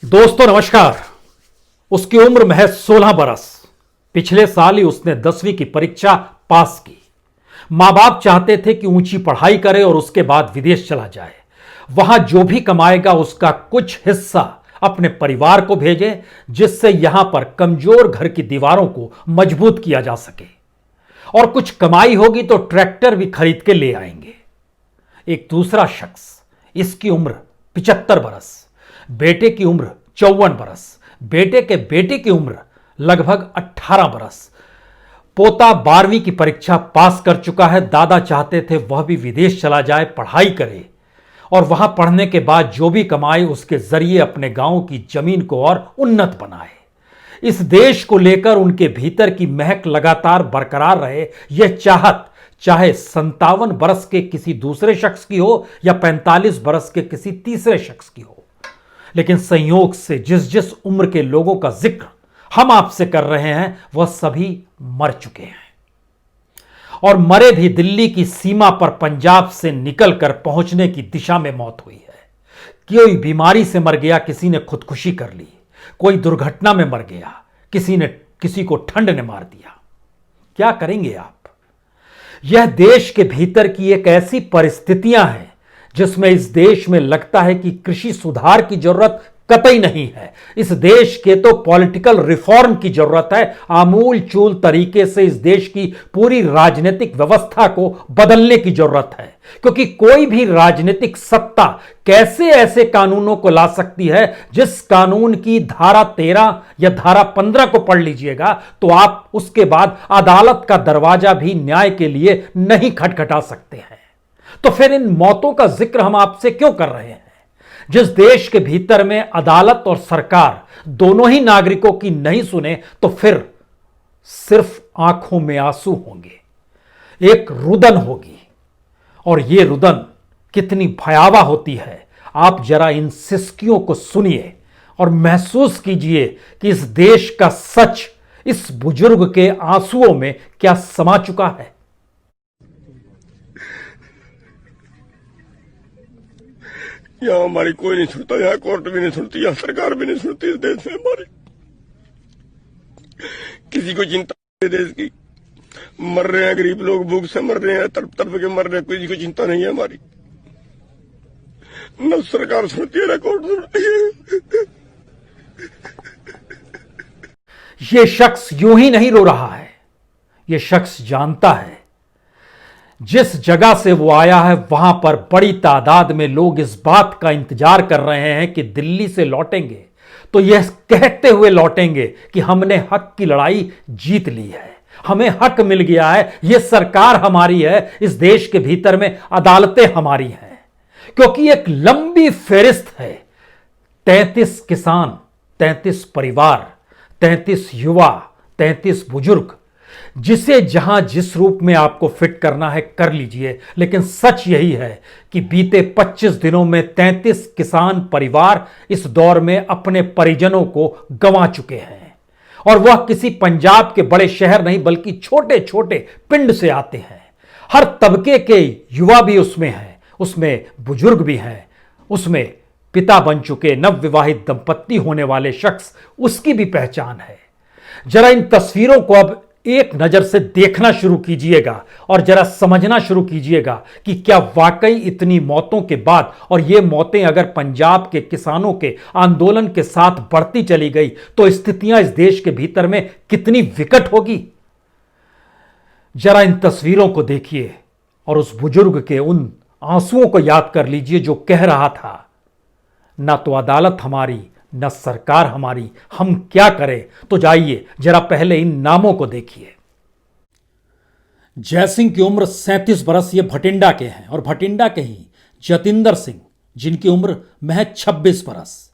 दोस्तों नमस्कार। उसकी उम्र महज 16 बरस। पिछले साल ही उसने 10वीं की परीक्षा पास की। मां बाप चाहते थे कि ऊंची पढ़ाई करे और उसके बाद विदेश चला जाए। वहां जो भी कमाएगा उसका कुछ हिस्सा अपने परिवार को भेजे, जिससे यहां पर कमजोर घर की दीवारों को मजबूत किया जा सके। और कुछ कमाई होगी तो ट्रैक्टर भी खरीद के ले आएंगे। एक दूसरा शख्स, इसकी उम्र 75 बरस, बेटे की उम्र 54 बरस, बेटे के बेटे की उम्र लगभग 18 बरस। पोता 12वीं की परीक्षा पास कर चुका है। दादा चाहते थे वह भी विदेश चला जाए, पढ़ाई करे और वहां पढ़ने के बाद जो भी कमाए उसके जरिए अपने गांव की जमीन को और उन्नत बनाए। इस देश को लेकर उनके भीतर की महक लगातार बरकरार रहे, यह चाहत चाहे 57 बरस के किसी दूसरे शख्स की हो या 45 बरस के किसी तीसरे शख्स की हो। लेकिन संयोग से जिस जिस उम्र के लोगों का जिक्र हम आपसे कर रहे हैं वह सभी मर चुके हैं। और मरे भी दिल्ली की सीमा पर पंजाब से निकलकर पहुंचने की दिशा में मौत हुई है। कोई बीमारी से मर गया, किसी ने खुदकुशी कर ली, कोई दुर्घटना में मर गया, किसी को ठंड ने मार दिया। क्या करेंगे आप? यह देश के भीतर की एक ऐसी परिस्थितियां हैं जिसमें इस देश में लगता है कि कृषि सुधार की जरूरत कतई नहीं है। इस देश के तो पॉलिटिकल रिफॉर्म की जरूरत है। आमूल चूल तरीके से इस देश की पूरी राजनीतिक व्यवस्था को बदलने की जरूरत है, क्योंकि कोई भी राजनीतिक सत्ता कैसे ऐसे कानूनों को ला सकती है जिस कानून की धारा 13 या धारा 15 को पढ़ लीजिएगा तो आप उसके बाद अदालत का दरवाजा भी न्याय के लिए नहीं खटखटा सकते हैं। तो फिर इन मौतों का जिक्र हम आपसे क्यों कर रहे हैं? जिस देश के भीतर में अदालत और सरकार दोनों ही नागरिकों की नहीं सुने तो फिर सिर्फ आंखों में आंसू होंगे, एक रुदन होगी। और यह रुदन कितनी भयावह होती है, आप जरा इन सिसकियों को सुनिए और महसूस कीजिए कि इस देश का सच इस बुजुर्ग के आंसुओं में क्या समा चुका है। यहाँ हमारी कोई नहीं सुनता, यहाँ कोर्ट भी नहीं सुनती, यहाँ सरकार भी नहीं सुनती। इस देश में हमारी किसी को चिंता नहीं है देश की। मर रहे हैं गरीब लोग, भूख से मर रहे हैं, तड़प तड़प के मर रहे हैं, किसी को चिंता नहीं है हमारी। न सरकार सुनती है न कोर्ट सुनती है। यह शख्स यूं ही नहीं रो रहा है, यह शख्स जानता है जिस जगह से वो आया है वहां पर बड़ी तादाद में लोग इस बात का इंतजार कर रहे हैं कि दिल्ली से लौटेंगे तो यह कहते हुए लौटेंगे कि हमने हक की लड़ाई जीत ली है, हमें हक मिल गया है, यह सरकार हमारी है, इस देश के भीतर में अदालतें हमारी हैं। क्योंकि एक लंबी फेरिस्त है, 33 किसान, 33 परिवार, 33 युवा, 33 बुजुर्ग। जिसे जहां जिस रूप में आपको फिट करना है कर लीजिए, लेकिन सच यही है कि बीते 25 दिनों में 33 किसान परिवार इस दौर में अपने परिजनों को गंवा चुके हैं। और वह किसी पंजाब के बड़े शहर नहीं बल्कि छोटे छोटे पिंड से आते हैं। हर तबके के युवा भी उसमें हैं, उसमें बुजुर्ग भी हैं, उसमें पिता बन चुके नवविवाहित दंपत्ति होने वाले शख्स, उसकी भी पहचान है। जरा इन तस्वीरों को अब एक नजर से देखना शुरू कीजिएगा और जरा समझना शुरू कीजिएगा कि क्या वाकई इतनी मौतों के बाद, और ये मौतें अगर पंजाब के किसानों के आंदोलन के साथ बढ़ती चली गई तो स्थितियां इस देश के भीतर में कितनी विकट होगी। जरा इन तस्वीरों को देखिए और उस बुजुर्ग के उन आंसुओं को याद कर लीजिए जो कह रहा था, ना तो अदालत हमारी न सरकार हमारी, हम क्या करें। तो जाइए जरा पहले इन नामों को देखिए। जयसिंह की उम्र 37 बरस, ये भटिंडा के हैं और भटिंडा के ही जतिंदर सिंह जिनकी उम्र महज 26 बरस,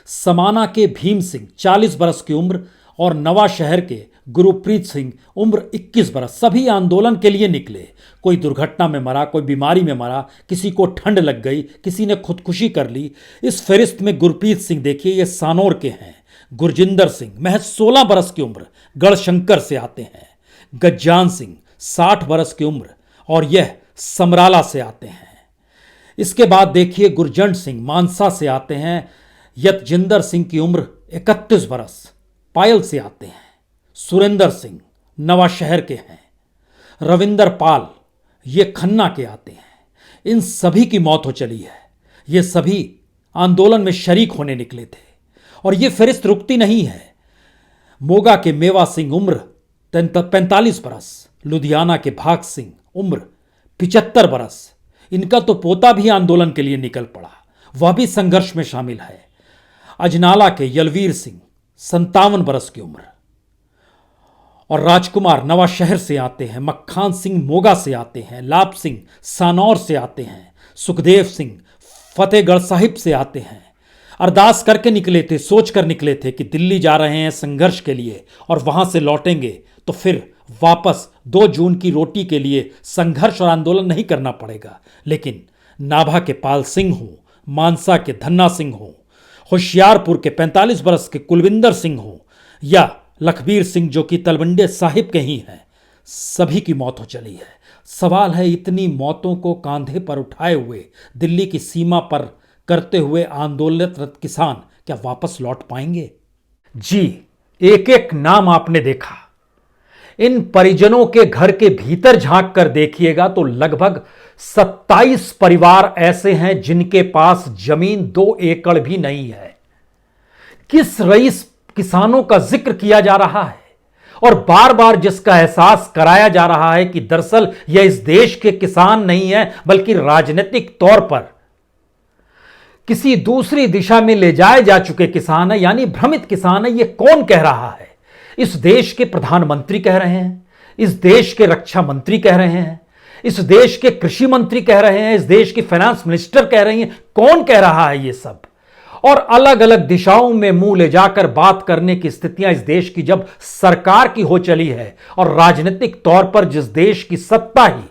समाना के भीम सिंह 40 बरस की उम्र और नवा शहर के गुरप्रीत सिंह उम्र 21 बरस। सभी आंदोलन के लिए निकले। कोई दुर्घटना में मरा, कोई बीमारी में मरा, किसी को ठंड लग गई, किसी ने खुदकुशी कर ली। इस फहरिस्त में गुरप्रीत सिंह देखिए, ये सानौर के हैं। गुरजिंदर सिंह महज 16 बरस की उम्र, गढ़शंकर से आते हैं। गज्जान सिंह 60 बरस की उम्र और यह समराला से आते हैं। इसके बाद देखिए गुरजंट सिंह मानसा से आते हैं। यतजिंदर सिंह की उम्र 31 बरस, पायल से आते हैं। सुरेंद्र सिंह नवाशहर के हैं। रविंदर पाल ये खन्ना के आते हैं। इन सभी की मौत हो चली है। ये सभी आंदोलन में शरीक होने निकले थे और ये फहरिस्त रुकती नहीं है। मोगा के मेवा सिंह उम्र 45 बरस, लुधियाना के भाग सिंह उम्र 75 बरस। इनका तो पोता भी आंदोलन के लिए निकल पड़ा, वह भी संघर्ष में शामिल है। अजनाला के यलवीर सिंह 57 बरस की उम्र। और राजकुमार नवाशहर से आते हैं। मक्खान सिंह मोगा से आते हैं। लाभ सिंह सानौर से आते हैं। सुखदेव सिंह फतेहगढ़ साहिब से आते हैं। अरदास करके निकले थे, सोच कर निकले थे कि दिल्ली जा रहे हैं संघर्ष के लिए और वहां से लौटेंगे तो फिर वापस 2 जून की रोटी के लिए संघर्ष और आंदोलन नहीं करना पड़ेगा। लेकिन नाभा के पाल सिंह हों, मानसा के धन्ना सिंह हों, होशियारपुर के 45 बरस के कुलविंदर सिंह हों या लखबीर सिंह जो कि तलवंडे साहिब के ही हैं, सभी की मौत हो चली है। सवाल है, इतनी मौतों को कांधे पर उठाए हुए दिल्ली की सीमा पर करते हुए आंदोलनरत किसान क्या वापस लौट पाएंगे? जी, एक एक नाम आपने देखा। इन परिजनों के घर के भीतर झांक कर देखिएगा तो लगभग 27 परिवार ऐसे हैं जिनके पास जमीन 2 एकड़ भी नहीं है। किस रईस किसानों का जिक्र किया जा रहा है और बार बार जिसका एहसास कराया जा रहा है कि दरअसल यह इस देश के किसान नहीं है बल्कि राजनीतिक तौर पर किसी दूसरी दिशा में ले जाए जा चुके किसान है, यानी भ्रमित किसान है। यह कौन कह रहा है? इस देश के प्रधानमंत्री कह रहे हैं, इस देश के रक्षा मंत्री कह रहे हैं, इस देश के कृषि मंत्री कह रहे हैं, इस देश की फाइनेंस मिनिस्टर कह रही हैं। कौन कह रहा है ये सब? और अलग अलग दिशाओं में मुंह ले जाकर बात करने की स्थितियां इस देश की जब सरकार की हो चली है और राजनीतिक तौर पर जिस देश की सत्ता ही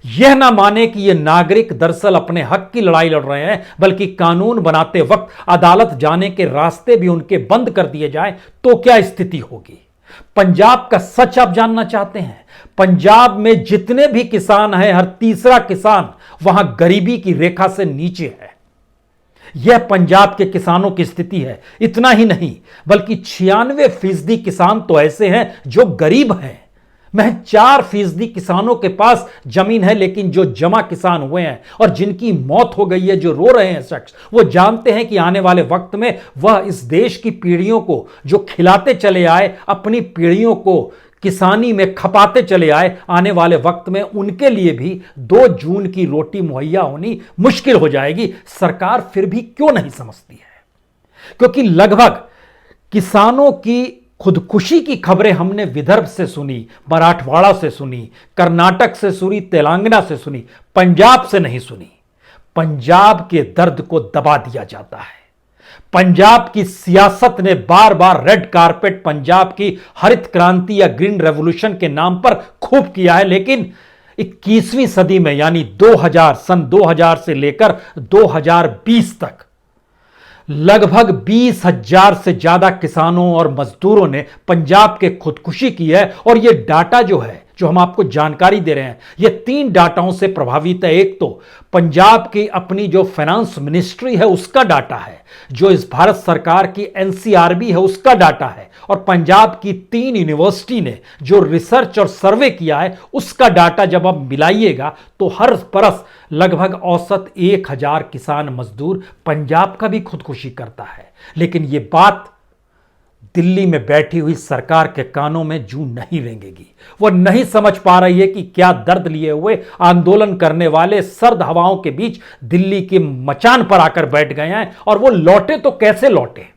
यह ना माने कि ये नागरिक दरअसल अपने हक की लड़ाई लड़ रहे हैं बल्कि कानून बनाते वक्त अदालत जाने के रास्ते भी उनके बंद कर दिए जाएं, तो क्या स्थिति होगी? पंजाब का सच आप जानना चाहते हैं? पंजाब में जितने भी किसान हैं, हर तीसरा किसान वहां गरीबी की रेखा से नीचे है। यह पंजाब के किसानों की स्थिति है। इतना ही नहीं बल्कि 96% किसान तो ऐसे हैं जो गरीब हैं। महज 4% किसानों के पास जमीन है, लेकिन जो जमा किसान हुए हैं और जिनकी मौत हो गई है, जो रो रहे हैं शख्स, वो जानते हैं कि आने वाले वक्त में वह इस देश की पीढ़ियों को जो खिलाते चले आए, अपनी पीढ़ियों को किसानी में खपाते चले आए, आने वाले वक्त में उनके लिए भी 2 जून की रोटी मुहैया होनी मुश्किल हो जाएगी। सरकार फिर भी क्यों नहीं समझती है? क्योंकि लगभग किसानों की खुदकुशी की खबरें हमने विदर्भ से सुनी, मराठवाड़ा से सुनी, कर्नाटक से सुनी, तेलंगाना से सुनी, पंजाब से नहीं सुनी। पंजाब के दर्द को दबा दिया जाता है। पंजाब की सियासत ने बार बार रेड कारपेट पंजाब की हरित क्रांति या ग्रीन रेवोल्यूशन के नाम पर खूब किया है, लेकिन 21वीं सदी में यानी सन 2000 से लेकर 2020 तक लगभग 20,000 से ज्यादा किसानों और मजदूरों ने पंजाब के खुदकुशी की है। और यह डाटा जो है, जो हम आपको जानकारी दे रहे हैं, यह 3 डाटाओं से प्रभावित है। एक तो पंजाब की अपनी जो फाइनेंस मिनिस्ट्री है उसका डाटा है, जो इस भारत सरकार की एनसीआरबी है उसका डाटा है, और पंजाब की 3 यूनिवर्सिटी ने जो रिसर्च और सर्वे किया है उसका डाटा जब आप मिलाइएगा तो हर बरस लगभग औसत 1000 किसान मजदूर पंजाब का भी खुदकुशी करता है। लेकिन यह बात दिल्ली में बैठी हुई सरकार के कानों में जूं नहीं रेंगेगी। वह नहीं समझ पा रही है कि क्या दर्द लिए हुए आंदोलन करने वाले सर्द हवाओं के बीच दिल्ली के मचान पर आकर बैठ गए हैं, और वो लौटे तो कैसे लौटे।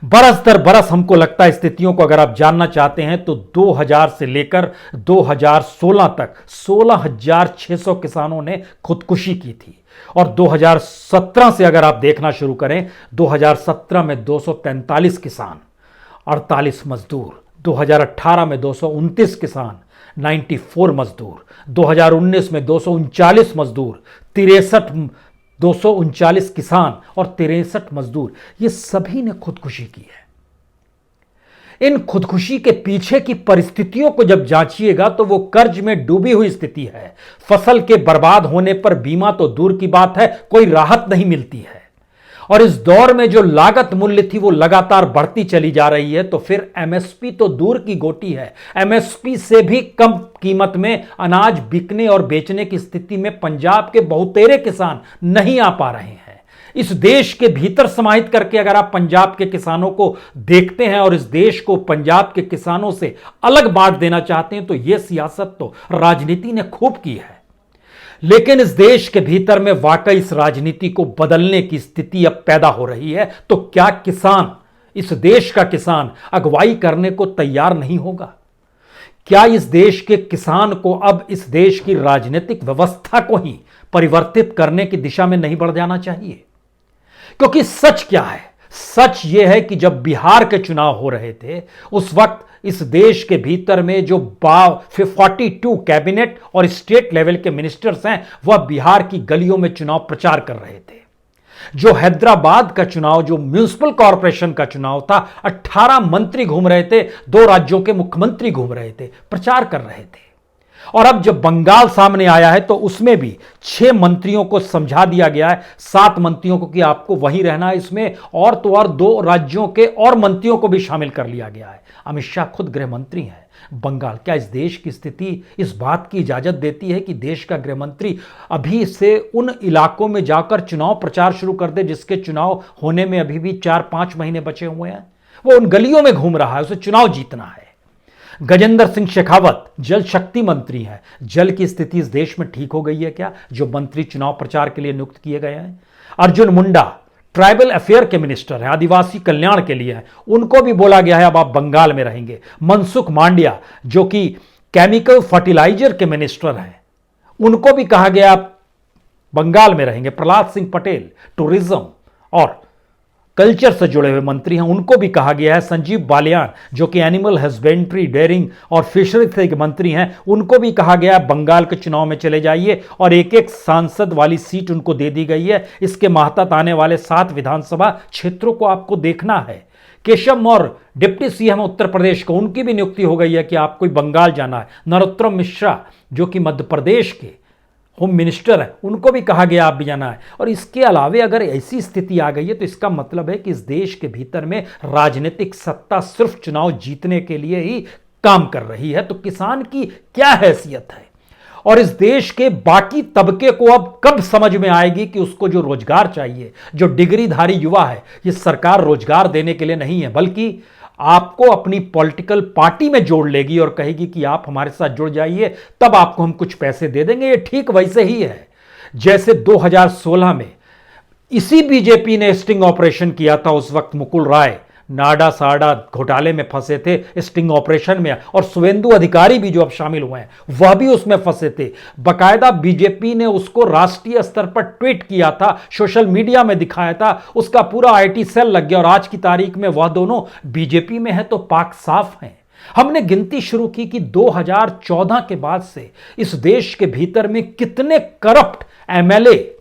बरस दर बरस हमको लगता है स्थितियों को अगर आप जानना चाहते हैं तो 2000 से लेकर 2016 तक 16,600 किसानों ने खुदकुशी की थी। और 2017 से अगर आप देखना शुरू करें, 2017 में 243 किसान, 48 मजदूर, 2018 में 229 किसान, 94 मजदूर, 2019 में 239 मजदूर, 239 किसान और 63 मजदूर, ये सभी ने खुदकुशी की है। इन खुदकुशी के पीछे की परिस्थितियों को जब जांचिएगा तो वो कर्ज में डूबी हुई स्थिति है। फसल के बर्बाद होने पर बीमा तो दूर की बात है, कोई राहत नहीं मिलती है। और इस दौर में जो लागत मूल्य थी वो लगातार बढ़ती चली जा रही है, तो फिर एमएसपी तो दूर की गोटी है, एमएसपी से भी कम कीमत में अनाज बिकने और बेचने की स्थिति में पंजाब के बहुतेरे किसान नहीं आ पा रहे हैं। इस देश के भीतर समाहित करके अगर आप पंजाब के किसानों को देखते हैं और इस देश को पंजाब के किसानों से अलग बांट देना चाहते हैं, तो यह सियासत तो राजनीति ने खूब की है। लेकिन इस देश के भीतर में वाकई इस राजनीति को बदलने की स्थिति अब पैदा हो रही है, तो क्या किसान, इस देश का किसान अगुवाई करने को तैयार नहीं होगा? क्या इस देश के किसान को अब इस देश की राजनीतिक व्यवस्था को ही परिवर्तित करने की दिशा में नहीं बढ़ जाना चाहिए? क्योंकि सच क्या है? सच यह है कि जब बिहार के चुनाव हो रहे थे उस वक्त इस देश के भीतर में जो 42 कैबिनेट और स्टेट लेवल के मिनिस्टर्स हैं वह बिहार की गलियों में चुनाव प्रचार कर रहे थे। जो हैदराबाद का चुनाव, जो म्युनिसिपल कॉरपोरेशन का चुनाव था, 18 मंत्री घूम रहे थे, 2 राज्यों के मुख्यमंत्री घूम रहे थे, प्रचार कर रहे थे। और अब जब बंगाल सामने आया है तो उसमें भी 6 मंत्रियों को समझा दिया गया है, 7 मंत्रियों को कि आपको वहीं रहना है, इसमें और तो और 2 राज्यों के और मंत्रियों को भी शामिल कर लिया गया है। अमित शाह खुद गृह मंत्री हैं बंगाल। क्या इस देश की स्थिति इस बात की इजाजत देती है कि देश का गृह मंत्री अभी से उन इलाकों में जाकर चुनाव प्रचार शुरू कर दे जिसके चुनाव होने में अभी भी 4-5 महीने बचे हुए हैं? वो उन गलियों में घूम रहा है, उसे चुनाव जीतना है। गजेंद्र सिंह शेखावत जल शक्ति मंत्री हैं। जल की स्थिति इस देश में ठीक हो गई है क्या, जो मंत्री चुनाव प्रचार के लिए नियुक्त किए गए हैं? अर्जुन मुंडा ट्राइबल अफेयर के मिनिस्टर हैं, आदिवासी कल्याण के लिए हैं, उनको भी बोला गया है अब आप बंगाल में रहेंगे। मनसुख मांडिया जो कि केमिकल फर्टिलाइजर के मिनिस्टर हैं, उनको भी कहा गया आप बंगाल में रहेंगे। प्रहलाद सिंह पटेल टूरिज्म और कल्चर से जुड़े हुए मंत्री हैं, उनको भी कहा गया है। संजीव बालियान जो कि एनिमल हस्बेंड्री, डेयरिंग और फिशरी के मंत्री हैं, उनको भी कहा गया है बंगाल के चुनाव में चले जाइए और एक सांसद वाली सीट उनको दे दी गई है। इसके मातहत आने वाले 7 विधानसभा क्षेत्रों को आपको देखना है। केशव मौर्य डिप्टी सीएम उत्तर प्रदेश को, उनकी भी नियुक्ति हो गई है कि आपको बंगाल जाना है। नरोत्तम मिश्रा जो कि मध्य प्रदेश के होम मिनिस्टर है, उनको भी कहा गया आप भी जाना है। और इसके अलावे अगर ऐसी स्थिति आ गई है तो इसका मतलब है कि इस देश के भीतर में राजनीतिक सत्ता सिर्फ चुनाव जीतने के लिए ही काम कर रही है। तो किसान की क्या हैसियत है और इस देश के बाकी तबके को अब कब समझ में आएगी कि उसको जो रोजगार चाहिए, जो डिग्रीधारी युवा है, ये सरकार रोजगार देने के लिए नहीं है बल्कि आपको अपनी पॉलिटिकल पार्टी में जोड़ लेगी और कहेगी कि आप हमारे साथ जुड़ जाइए, तब आपको हम कुछ पैसे दे देंगे। ये ठीक वैसे ही है जैसे 2016 में इसी बीजेपी ने स्टिंग ऑपरेशन किया था। उस वक्त मुकुल राय नाडा साडा घोटाले में फंसे थे स्टिंग ऑपरेशन में, और शुवेंदु अधिकारी भी जो अब शामिल हुए हैं वह भी उसमें फंसे थे। बकायदा बीजेपी ने उसको राष्ट्रीय स्तर पर ट्वीट किया था, सोशल मीडिया में दिखाया था, उसका पूरा आईटी सेल लग गया और आज की तारीख में वह दोनों बीजेपी में है तो पाक साफ हैं। हमने गिनती शुरू की कि 2014 के बाद से इस देश के भीतर में कितने करप्ट एमएलए,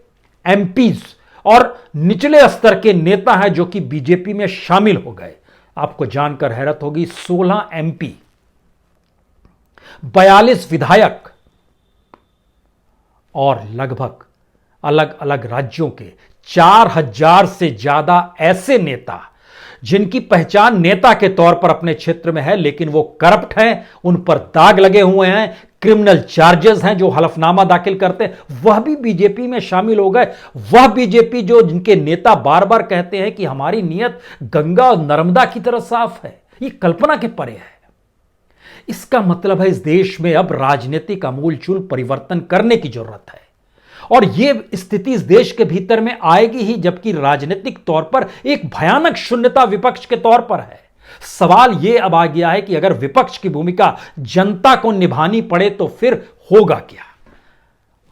एमपीज और निचले स्तर के नेता हैं जो कि बीजेपी में शामिल हो गए। आपको जानकर हैरत होगी, 16 एमपी, 42 विधायक और लगभग अलग अलग राज्यों के 4000 से ज्यादा ऐसे नेता जिनकी पहचान नेता के तौर पर अपने क्षेत्र में है, लेकिन वो करप्ट हैं, उन पर दाग लगे हुए हैं, क्रिमिनल चार्जेस हैं, जो हलफनामा दाखिल करते हैं, वह भी बीजेपी में शामिल हो गए। वह बीजेपी जो जिनके नेता बार बार कहते हैं कि हमारी नीयत गंगा और नर्मदा की तरह साफ है, ये कल्पना के परे है। इसका मतलब है इस देश में अब राजनीतिक आमूलचूल परिवर्तन करने की जरूरत है और यह स्थिति इस देश के भीतर में आएगी ही जबकि राजनीतिक तौर पर एक भयानक शून्यता विपक्ष के तौर पर है। सवाल यह अब आ गया है कि अगर विपक्ष की भूमिका जनता को निभानी पड़े तो फिर होगा क्या।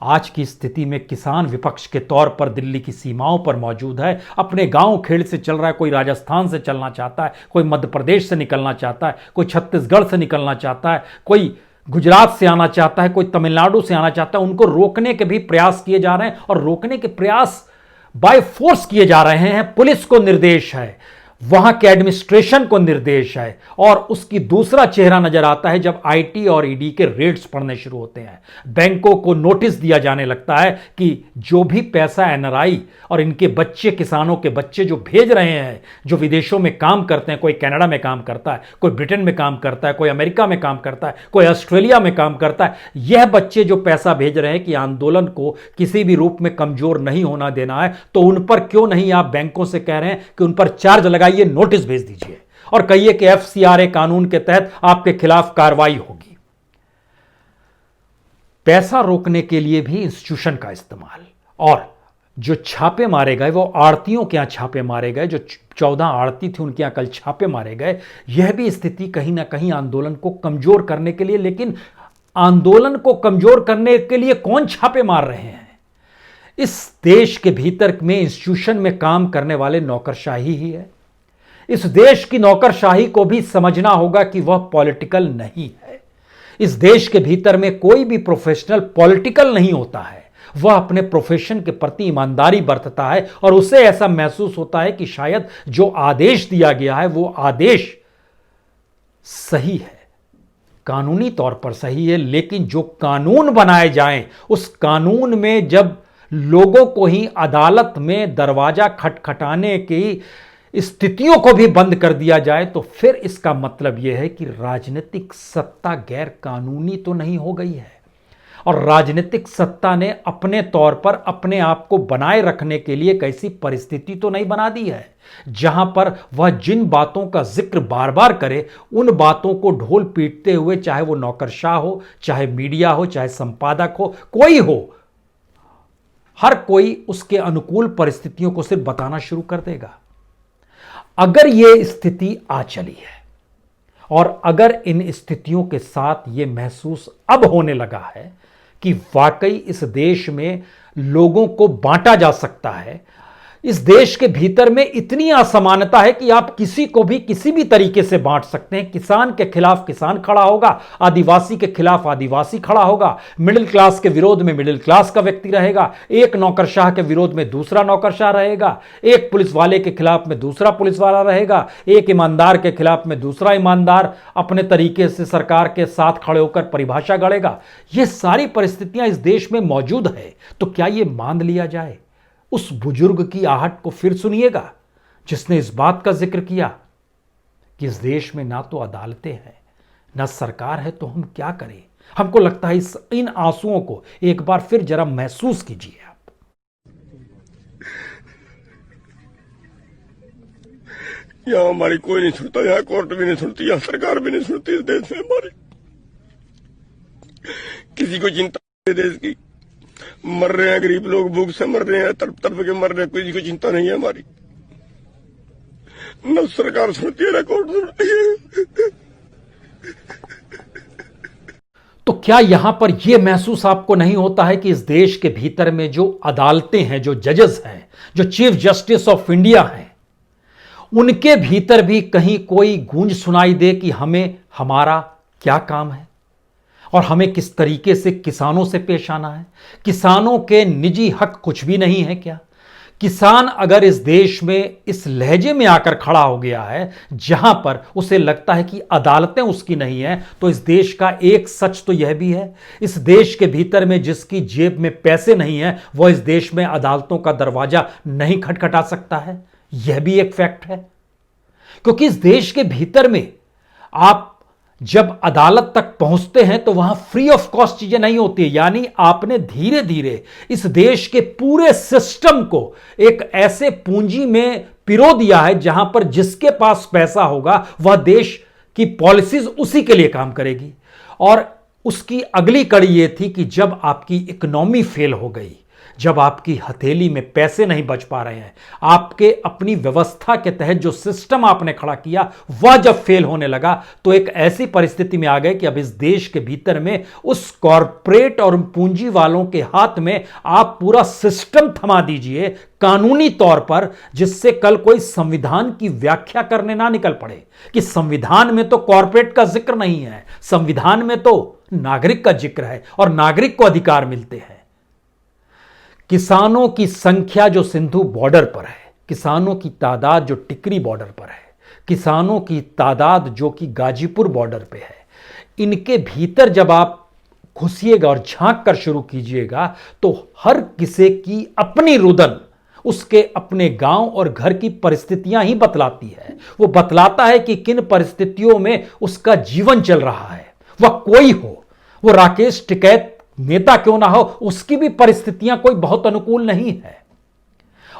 आज की स्थिति में किसान विपक्ष के तौर पर दिल्ली की सीमाओं पर मौजूद है, अपने गांव खेड़ से चल रहा है, कोई राजस्थान से चलना चाहता है, कोई मध्य प्रदेश से निकलना चाहता है, कोई छत्तीसगढ़ से निकलना चाहता है, कोई गुजरात से आना चाहता है, कोई तमिलनाडु से आना चाहता है। उनको रोकने के भी प्रयास किए जा रहे हैं और रोकने के प्रयास बाय फोर्स किए जा रहे हैं। पुलिस को निर्देश है, वहां के एडमिनिस्ट्रेशन को निर्देश है और उसकी दूसरा चेहरा नजर आता है जब आईटी और ईडी के रेड्स पड़ने शुरू होते हैं। बैंकों को नोटिस दिया जाने लगता है कि जो भी पैसा एनआरआई और इनके बच्चे, किसानों के बच्चे जो भेज रहे हैं, जो विदेशों में काम करते हैं, कोई कनाडा में काम करता है, कोई ब्रिटेन में काम करता है, कोई अमेरिका में काम करता है, कोई ऑस्ट्रेलिया में काम करता है, यह बच्चे जो पैसा भेज रहे हैं कि आंदोलन को किसी भी रूप में कमजोर नहीं होना देना है, तो उन पर क्यों नहीं आप बैंकों से कह रहे हैं कि उन पर चार्ज लगाइए, नोटिस भेज दीजिए और कहिए कि एफसीआरए कानून के तहत आपके खिलाफ कार्रवाई होगी। पैसा रोकने के लिए भी इंस्टीट्यूशन का इस्तेमाल, और जो छापे मारे गए वो आड़तियों के यहां छापे मारे गए, जो 14 आड़ती थी उनके यहां कल छापे मारे गए। यह भी स्थिति कहीं ना कहीं आंदोलन को कमजोर करने के लिए, लेकिन आंदोलन को कमजोर करने के लिए कौन छापे मार रहे हैं? इस देश के भीतर में इंस्टीट्यूशन में काम करने वाले नौकरशाही ही है। इस देश की नौकरशाही को भी समझना होगा कि वह पॉलिटिकल नहीं है। इस देश के भीतर में कोई भी प्रोफेशनल पॉलिटिकल नहीं होता है। वह अपने प्रोफेशन के प्रति ईमानदारी बरतता है और उसे ऐसा महसूस होता है कि शायद जो आदेश दिया गया है वो आदेश सही है, कानूनी तौर पर सही है, लेकिन जो कानून बनाए जाएं उस कानून में जब लोगों को ही अदालत में दरवाजा खटखटाने की स्थितियों को भी बंद कर दिया जाए तो फिर इसका मतलब यह है कि राजनीतिक सत्ता गैर कानूनी तो नहीं हो गई है और राजनीतिक सत्ता ने अपने तौर पर अपने आप को बनाए रखने के लिए एक ऐसी परिस्थिति तो नहीं बना दी है जहां पर वह जिन बातों का जिक्र बार बार करे उन बातों को ढोल पीटते हुए, चाहे वो नौकरशाह हो, चाहे मीडिया हो, चाहे संपादक हो, कोई हो, हर कोई उसके अनुकूल परिस्थितियों को सिर्फ बताना शुरू कर देगा। अगर यह स्थिति आ चली है और अगर इन स्थितियों के साथ यह महसूस अब होने लगा है कि वाकई इस देश में लोगों को बांटा जा सकता है, इस देश के भीतर में इतनी असमानता है कि आप किसी को भी किसी भी तरीके से बांट सकते हैं। किसान के खिलाफ किसान खड़ा होगा, आदिवासी के खिलाफ आदिवासी खड़ा होगा, मिडिल क्लास के विरोध में मिडिल क्लास का व्यक्ति रहेगा, एक नौकरशाह के विरोध में दूसरा नौकरशाह रहेगा, एक पुलिस वाले के खिलाफ में दूसरा पुलिस वाला रहेगा, एक ईमानदार के खिलाफ में दूसरा ईमानदार अपने तरीके से सरकार के साथ खड़े होकर परिभाषा गढ़ेगा। यह सारी परिस्थितियां इस देश में मौजूद है। तो क्या यह मान लिया जाए? उस बुजुर्ग की आहट को फिर सुनिएगा जिसने इस बात का जिक्र किया कि इस देश में ना तो अदालतें हैं ना सरकार है, तो हम क्या करें? हमको लगता है इन आंसुओं को एक बार फिर जरा महसूस कीजिए आप। यहाँ हमारी कोई नहीं सुनता, यहाँ कोर्ट भी नहीं सुनती, यहाँ सरकार भी नहीं सुनती। इस देश में हमारी किसी को चिंता नहीं देश की। मर रहे हैं गरीब लोग, भूख से मर रहे हैं, तड़प तड़प के मर रहे हैं, किसी को चिंता नहीं है हमारी। न सरकार सुनती है न कोर्ट सुनती है। तो क्या यहां पर यह महसूस आपको नहीं होता है कि इस देश के भीतर में जो अदालतें हैं, जो जजेस हैं, जो चीफ जस्टिस ऑफ इंडिया हैं, उनके भीतर भी कहीं कोई गूंज सुनाई दे कि हमें हमारा क्या काम है और हमें किस तरीके से किसानों से पेश आना है? किसानों के निजी हक कुछ भी नहीं है क्या? किसान अगर इस देश में इस लहजे में आकर खड़ा हो गया है जहां पर उसे लगता है कि अदालतें उसकी नहीं है, तो इस देश का एक सच तो यह भी है, इस देश के भीतर में जिसकी जेब में पैसे नहीं है वह इस देश में अदालतों का दरवाजा नहीं खटखटा सकता है। यह भी एक फैक्ट है, क्योंकि इस देश के भीतर में आप जब अदालत तक पहुंचते हैं तो वहां फ्री ऑफ कॉस्ट चीजें नहीं होती है। यानी आपने धीरे धीरे इस देश के पूरे सिस्टम को एक ऐसे पूंजी में पिरो दिया है जहां पर जिसके पास पैसा होगा वह देश की पॉलिसीज उसी के लिए काम करेगी। और उसकी अगली कड़ी यह थी कि जब आपकी इकोनॉमी फेल हो गई, जब आपकी हथेली में पैसे नहीं बच पा रहे हैं, आपके अपनी व्यवस्था के तहत जो सिस्टम आपने खड़ा किया वह जब फेल होने लगा, तो एक ऐसी परिस्थिति में आ गए कि अब इस देश के भीतर में उस कॉरपोरेट और पूंजी वालों के हाथ में आप पूरा सिस्टम थमा दीजिए कानूनी तौर पर, जिससे कल कोई संविधान की व्याख्या करने ना निकल पड़े कि संविधान में तो कॉरपोरेट का जिक्र नहीं है, संविधान में तो नागरिक का जिक्र है और नागरिक को अधिकार मिलते हैं। किसानों की संख्या जो सिंधु बॉर्डर पर है, किसानों की तादाद जो टिकरी बॉर्डर पर है, किसानों की तादाद जो कि गाजीपुर बॉर्डर पे है, इनके भीतर जब आप घुसिएगा और झांक कर शुरू कीजिएगा तो हर किसी की अपनी रुदन उसके अपने गांव और घर की परिस्थितियां ही बतलाती है। वो बतलाता है कि किन परिस्थितियों में उसका जीवन चल रहा है। वह कोई हो, वो राकेश टिकैत नेता क्यों ना हो, उसकी भी परिस्थितियां कोई बहुत अनुकूल नहीं है।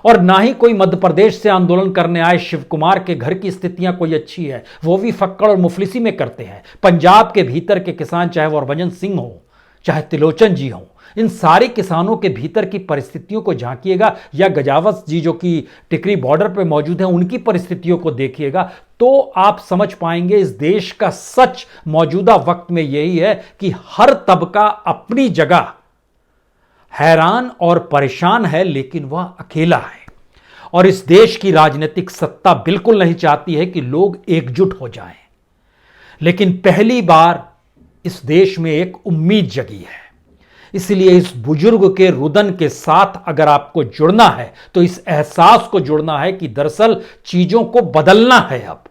और ना ही कोई मध्य प्रदेश से आंदोलन करने आए शिव कुमार के घर की स्थितियां कोई अच्छी है, वो भी फक्कड़ और मुफलिसी में करते हैं। पंजाब के भीतर के किसान, चाहे वो हरभजन सिंह हो, चाहे त्रिलोचन जी हो, इन सारे किसानों के भीतर की परिस्थितियों को झांकिएगा, या गजावत जी जो कि टिकरी बॉर्डर पर मौजूद हैं उनकी परिस्थितियों को देखिएगा, तो आप समझ पाएंगे इस देश का सच मौजूदा वक्त में यही है कि हर तबका अपनी जगह हैरान और परेशान है, लेकिन वह अकेला है। और इस देश की राजनीतिक सत्ता बिल्कुल नहीं चाहती है कि लोग एकजुट हो जाएं। लेकिन पहली बार इस देश में एक उम्मीद जगी है। इसलिए इस बुजुर्ग के रुदन के साथ अगर आपको जुड़ना है तो इस एहसास को जुड़ना है कि दरअसल चीजों को बदलना है। अब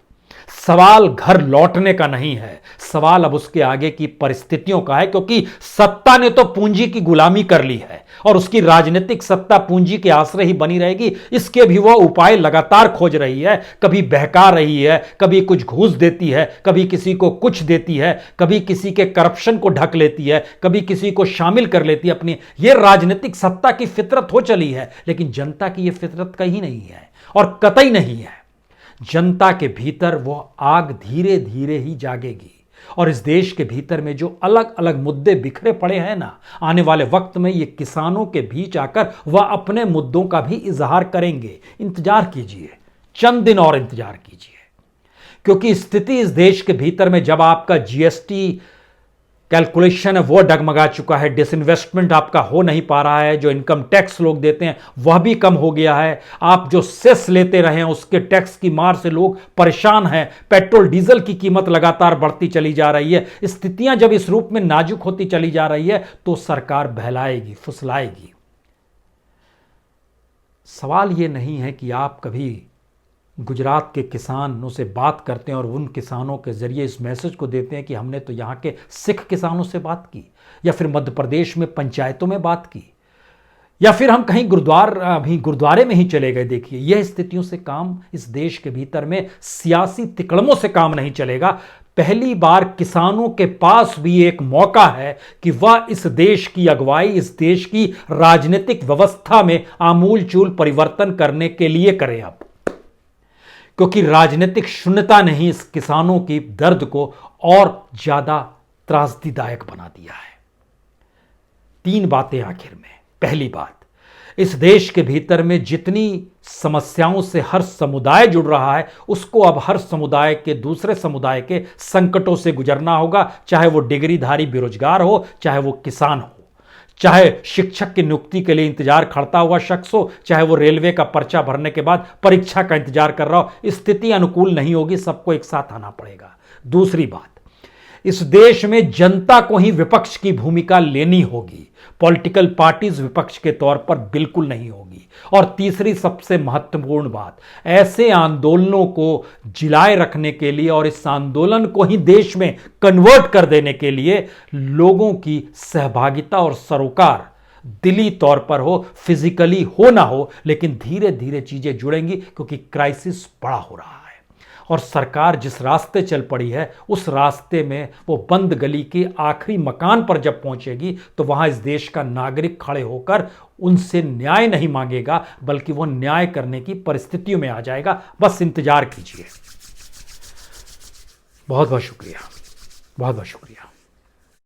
सवाल घर लौटने का नहीं है, सवाल अब उसके आगे की परिस्थितियों का है, क्योंकि सत्ता ने तो पूंजी की गुलामी कर ली है और उसकी राजनीतिक सत्ता पूंजी के आश्रय ही बनी रहेगी। इसके भी वह उपाय लगातार खोज रही है, कभी बहका रही है, कभी कुछ घूस देती है, कभी किसी को कुछ देती है, कभी किसी के करप्शन को ढक लेती है, कभी किसी को शामिल कर लेती है अपनी। यह राजनीतिक सत्ता की फितरत हो चली है, लेकिन जनता की यह फितरत कहीं नहीं है और कतई नहीं है। जनता के भीतर वो आग धीरे धीरे ही जागेगी और इस देश के भीतर में जो अलग अलग मुद्दे बिखरे पड़े हैं ना, आने वाले वक्त में ये किसानों के बीच आकर वह अपने मुद्दों का भी इजहार करेंगे। इंतजार कीजिए, चंद दिन और इंतजार कीजिए, क्योंकि स्थिति इस देश के भीतर में जब आपका जीएसटी कैलकुलेशन है वो डगमगा चुका है, डिसइन्वेस्टमेंट आपका हो नहीं पा रहा है, जो इनकम टैक्स लोग देते हैं वह भी कम हो गया है, आप जो सेस लेते रहे हैं उसके टैक्स की मार से लोग परेशान हैं, पेट्रोल डीजल की कीमत लगातार बढ़ती चली जा रही है। स्थितियां जब इस रूप में नाजुक होती चली जा रही है तो सरकार बहलाएगी, फुसलाएगी। सवाल यह नहीं है कि आप कभी गुजरात के किसानों से बात करते हैं और उन किसानों के जरिए इस मैसेज को देते हैं कि हमने तो यहाँ के सिख किसानों से बात की, या फिर मध्य प्रदेश में पंचायतों में बात की, या फिर हम कहीं गुरुद्वारे में ही चले गए। देखिए, यह स्थितियों से काम इस देश के भीतर में सियासी तिकड़मों से काम नहीं चलेगा। पहली बार किसानों के पास भी एक मौका है कि वह इस देश की अगुवाई, इस देश की राजनीतिक व्यवस्था में आमूल चूल परिवर्तन करने के लिए करें अब, क्योंकि राजनीतिक शून्यता ने ही इस किसानों की दर्द को और ज्यादा त्रासदीदायक बना दिया है। 3 बातें आखिर में। पहली बात, इस देश के भीतर में जितनी समस्याओं से हर समुदाय जुड़ रहा है उसको अब हर समुदाय के दूसरे समुदाय के संकटों से गुजरना होगा, चाहे वो डिग्रीधारी बेरोजगार हो, चाहे वो किसान हो, चाहे शिक्षक की नियुक्ति के लिए इंतजार करता हुआ शख्स हो, चाहे वो रेलवे का पर्चा भरने के बाद परीक्षा का इंतजार कर रहा हो। स्थिति अनुकूल नहीं होगी, सबको एक साथ आना पड़ेगा। दूसरी बात, इस देश में जनता को ही विपक्ष की भूमिका लेनी होगी, पॉलिटिकल पार्टीज विपक्ष के तौर पर बिल्कुल नहीं होगी। और तीसरी सबसे महत्वपूर्ण बात, ऐसे आंदोलनों को जिलाए रखने के लिए और इस आंदोलन को ही देश में कन्वर्ट कर देने के लिए लोगों की सहभागिता और सरोकार दिली तौर पर हो, फिजिकली हो ना हो, लेकिन धीरे धीरे चीजें जुड़ेंगी, क्योंकि क्राइसिस बड़ा हो रहा है। और सरकार जिस रास्ते चल पड़ी है उस रास्ते में वो बंद गली के आखिरी मकान पर जब पहुंचेगी तो वहां इस देश का नागरिक खड़े होकर उनसे न्याय नहीं मांगेगा, बल्कि वो न्याय करने की परिस्थितियों में आ जाएगा। बस इंतजार कीजिए। बहुत बहुत शुक्रिया, बहुत बहुत शुक्रिया।